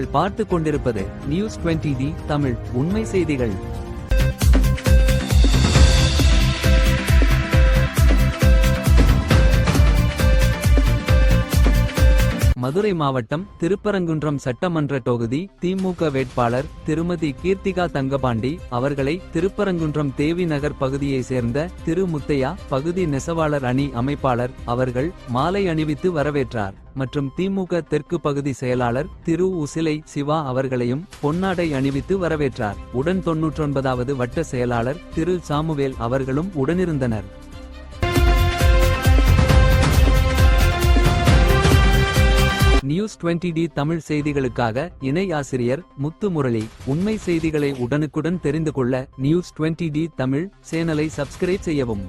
நீங்கள் பார்த்து கொண்டிருப்பது நியூஸ் 20D தமிழ் உண்மை செய்திகள். மதுரை மாவட்டம் திருப்பரங்குன்றம் சட்டமன்ற தொகுதி திமுக வேட்பாளர் திருமதி கீர்த்திகா தங்கபாண்டி அவர்களை திருப்பரங்குன்றம் தேவி நகர் பகுதியை சேர்ந்த திரு முத்தையா பகுதி நெசவாளர் அணி அமைப்பாளர் அவர்கள் மாலை அணிவித்து வரவேற்றார். மற்றும் திமுக தெற்கு பகுதி செயலாளர் திரு உசிலை சிவா அவர்களையும் பொன்னாடை அணிவித்து வரவேற்றார். உடன் 99வது வட்ட செயலாளர் திரு சாமுவேல் அவர்களும் உடனிருந்தனர். நியூஸ் 20D தமிழ் செய்திகளுக்காக இணை ஆசிரியர் முத்து முரளி. உண்மை செய்திகளை உடனுக்குடன் தெரிந்து கொள்ள நியூஸ் 20D தமிழ் சேனலை சப்ஸ்கிரைப் செய்யவும்.